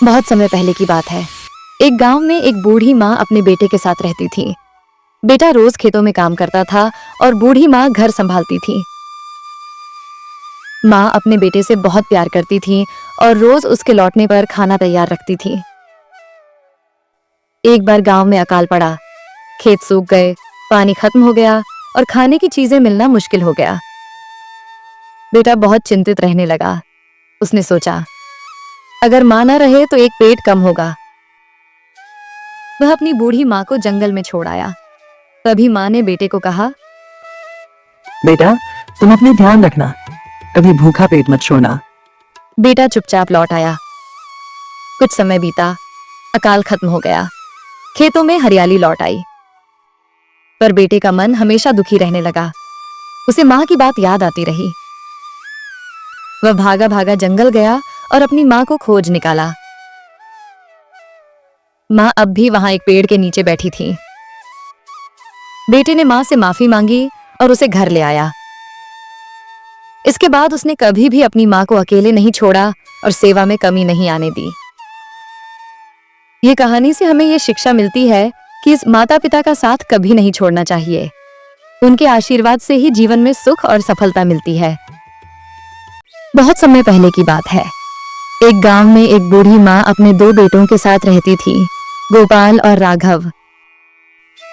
बहुत समय पहले की बात है। एक गांव में एक बूढ़ी माँ अपने बेटे के साथ रहती थी। बेटा रोज खेतों में काम करता था और बूढ़ी माँ घर संभालती थी। माँ अपने बेटे से बहुत प्यार करती थी और रोज उसके लौटने पर खाना तैयार रखती थी। एक बार गांव में अकाल पड़ा, खेत सूख गए, पानी खत्म हो गया और खाने की चीजें मिलना मुश्किल हो गया। बेटा बहुत चिंतित रहने लगा। उसने सोचा, अगर माँ न रहे तो एक पेट कम होगा। वह अपनी बूढ़ी माँ को जंगल में छोड़ आया। तभी माँ ने बेटे को कहा, बेटा, तुम अपने ध्यान रखना, कभी भूखा पेट मत छोड़ना। बेटा चुपचाप लौट आया। कुछ समय बीता, अकाल खत्म हो गया, खेतों में हरियाली लौट आई। पर बेटे का मन हमेशा दुखी रहने लगा। उसे माँ की बात याद आती रही। वह भागा भागा जंगल गया और अपनी माँ को खोज निकाला। माँ अब भी वहां एक पेड़ के नीचे बैठी थी। बेटे ने माँ से माफी मांगी और उसे घर ले आया। इसके बाद उसने कभी भी अपनी माँ को अकेले नहीं छोड़ा और सेवा में कमी नहीं आने दी। ये कहानी से हमें यह शिक्षा मिलती है कि इस माता पिता का साथ कभी नहीं छोड़ना चाहिए। उनके आशीर्वाद से ही जीवन में सुख और सफलता मिलती है। बहुत समय पहले की बात है। एक गांव में एक बूढ़ी माँ अपने 2 बेटों के साथ रहती थी, गोपाल और राघव।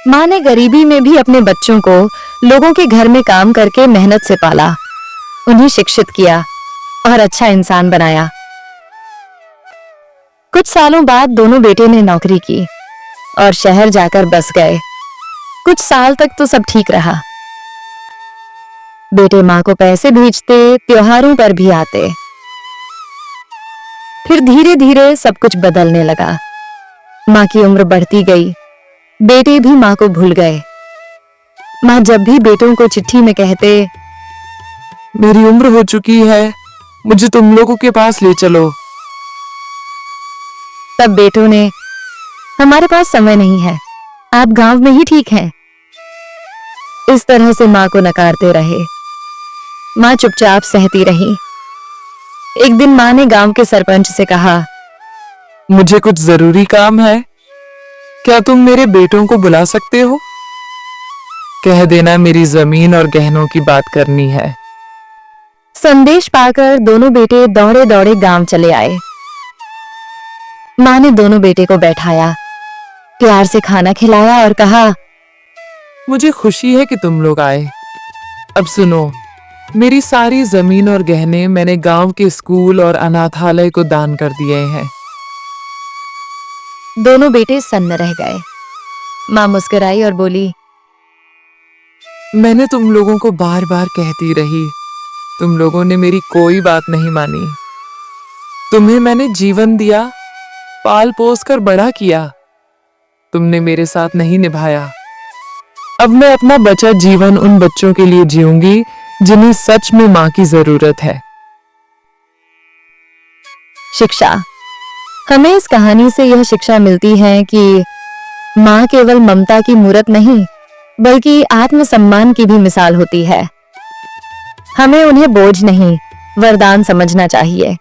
माँ ने गरीबी में भी अपने बच्चों को लोगों के घर में काम करके मेहनत से पाला, उन्हें शिक्षित किया और अच्छा इंसान बनाया। कुछ सालों बाद दोनों बेटे ने नौकरी की और शहर जाकर बस गए। कुछ साल तक तो सब ठीक रहा। बेटे माँ को पैसे भेजते, त्योहारों पर भी आते। फिर धीरे धीरे सब कुछ बदलने लगा। माँ की उम्र बढ़ती गई, बेटे भी माँ को भूल गए। माँ जब भी बेटों को चिट्ठी में कहते, मेरी उम्र हो चुकी है, मुझे तुम लोगों के पास ले चलो, तब बेटों ने, हमारे पास समय नहीं है, आप गांव में ही ठीक हैं। इस तरह से माँ को नकारते रहे। माँ चुपचाप सहती रही। एक दिन माँ ने गांव के सरपंच से कहा, मुझे कुछ जरूरी काम है, क्या तुम मेरे बेटों को बुला सकते हो? कह देना मेरी जमीन और गहनों की बात करनी है। संदेश पाकर दोनों बेटे दौड़े दौड़े गांव चले आए। माँ ने दोनों बेटे को बैठाया, प्यार से खाना खिलाया और कहा, मुझे खुशी है कि तुम लोग आए। अब सुनो, मेरी सारी जमीन और गहने मैंने गांव के स्कूल और अनाथालय को दान कर दिए हैं। दोनों बेटे सन्न रह गए। माँ मुस्कुराई और बोली, मैंने तुम लोगों को बार बार कहती रही, तुम लोगों ने मेरी कोई बात नहीं मानी। तुम्हें मैंने जीवन दिया, पाल पोस कर बड़ा किया, तुमने मेरे साथ नहीं निभाया। अब मैं अपना बचा जीवन उन बच्चों के लिए जीऊंगी जिन्हें सच में माँ की जरूरत है। शिक्षा। हमें इस कहानी से यह शिक्षा मिलती है कि माँ केवल ममता की मूरत नहीं, बल्कि आत्मसम्मान की भी मिसाल होती है। हमें उन्हें बोझ नहीं, वरदान समझना चाहिए।